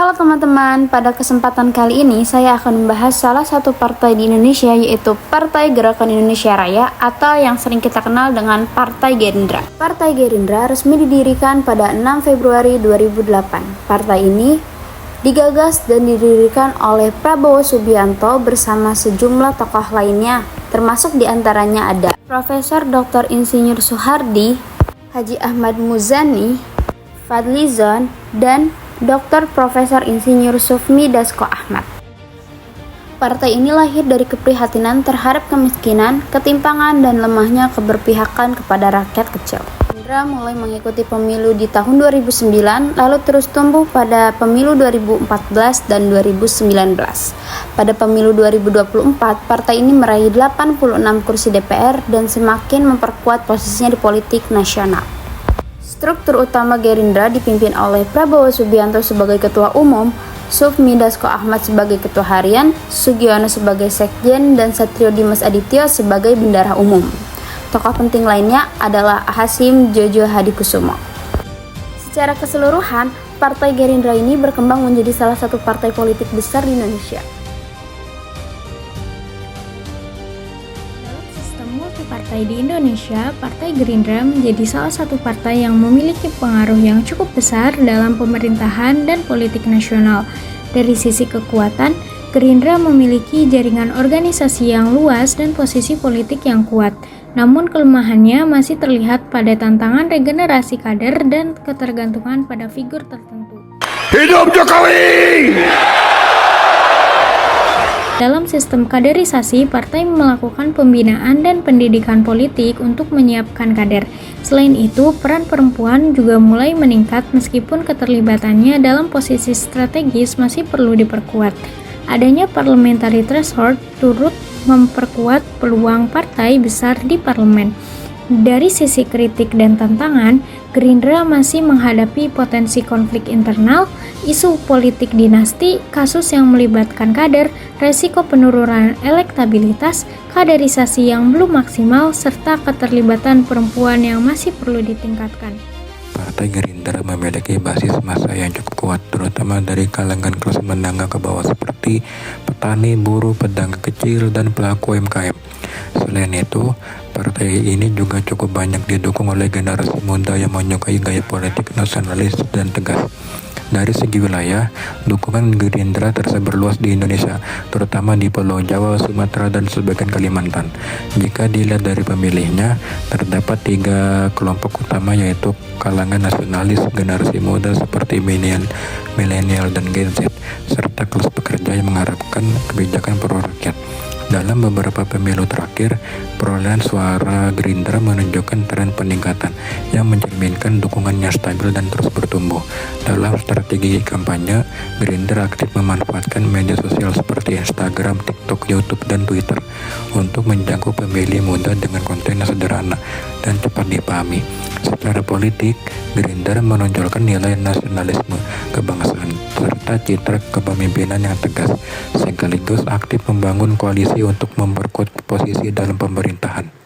Halo teman-teman, pada kesempatan kali ini saya akan membahas salah satu partai di Indonesia, yaitu Partai Gerakan Indonesia Raya atau yang sering kita kenal dengan Partai Gerindra. Partai Gerindra resmi didirikan pada 6 Februari 2008. Partai ini digagas dan didirikan oleh Prabowo Subianto bersama sejumlah tokoh lainnya, termasuk diantaranya ada Profesor Dr. Insinyur Soehardi, Haji Ahmad Muzani, Fadlizon, dan Dr. Profesor Insinyur Sufmi Dasko Ahmad. Partai ini lahir dari keprihatinan terhadap kemiskinan, ketimpangan, dan lemahnya keberpihakan kepada rakyat kecil. Gerindra mulai mengikuti pemilu di tahun 2009, lalu terus tumbuh pada pemilu 2014 dan 2019. Pada pemilu 2024, partai ini meraih 86 kursi DPR dan semakin memperkuat posisinya di politik nasional. Struktur utama Gerindra dipimpin oleh Prabowo Subianto sebagai Ketua Umum, Sufmi Dasko Ahmad sebagai Ketua Harian, Sugiono sebagai Sekjen, dan Satrio Dimas Adityo sebagai Bendahara Umum. Tokoh penting lainnya adalah Hasyim Jojo Hadikusumo. Secara keseluruhan, Partai Gerindra ini berkembang menjadi salah satu partai politik besar di Indonesia. Partai di Indonesia, Partai Gerindra menjadi salah satu partai yang memiliki pengaruh yang cukup besar dalam pemerintahan dan politik nasional. Dari sisi kekuatan, Gerindra memiliki jaringan organisasi yang luas dan posisi politik yang kuat. Namun kelemahannya masih terlihat pada tantangan regenerasi kader dan ketergantungan pada figur tertentu. Hidup Jokowi! Dalam sistem kaderisasi, partai melakukan pembinaan dan pendidikan politik untuk menyiapkan kader. Selain itu, peran perempuan juga mulai meningkat meskipun keterlibatannya dalam posisi strategis masih perlu diperkuat. Adanya parliamentary threshold turut memperkuat peluang partai besar di parlemen. Dari sisi kritik dan tantangan, Gerindra masih menghadapi potensi konflik internal, isu politik dinasti, kasus yang melibatkan kader, resiko penurunan elektabilitas, kaderisasi yang belum maksimal, serta keterlibatan perempuan yang masih perlu ditingkatkan. Partai Gerindra memiliki basis massa yang cukup kuat, terutama dari kalangan kelas menengah ke bawah seperti petani, buruh, pedagang kecil, dan pelaku UMKM. Selain itu, partai ini juga cukup banyak didukung oleh generasi muda yang menyukai gaya politik nasionalis dan tegas. Dari segi wilayah, dukungan Gerindra tersebar luas di Indonesia, terutama di Pulau Jawa, Sumatera, dan sebagian Kalimantan. Jika dilihat dari pemilihnya, terdapat 3 kelompok utama, yaitu kalangan nasionalis, generasi muda seperti milenial dan Gen Z, serta kelas pekerja yang mengharapkan kebijakan pro rakyat. Dalam beberapa pemilu terakhir, perolehan suara Gerindra menunjukkan tren peningkatan yang mencerminkan dukungannya stabil dan terus bertumbuh. Dalam strategi kampanye, Gerindra aktif memanfaatkan media sosial seperti Instagram, TikTok, YouTube, dan Twitter untuk menjangkau pemilih muda dengan konten yang sederhana dan cepat dipahami. Secara politik, Gerindra menonjolkan nilai nasionalisme, kebangsaan, serta citra kepemimpinan yang tegas, sekaligus aktif membangun koalisi untuk memperkuat posisi dalam pemerintahan.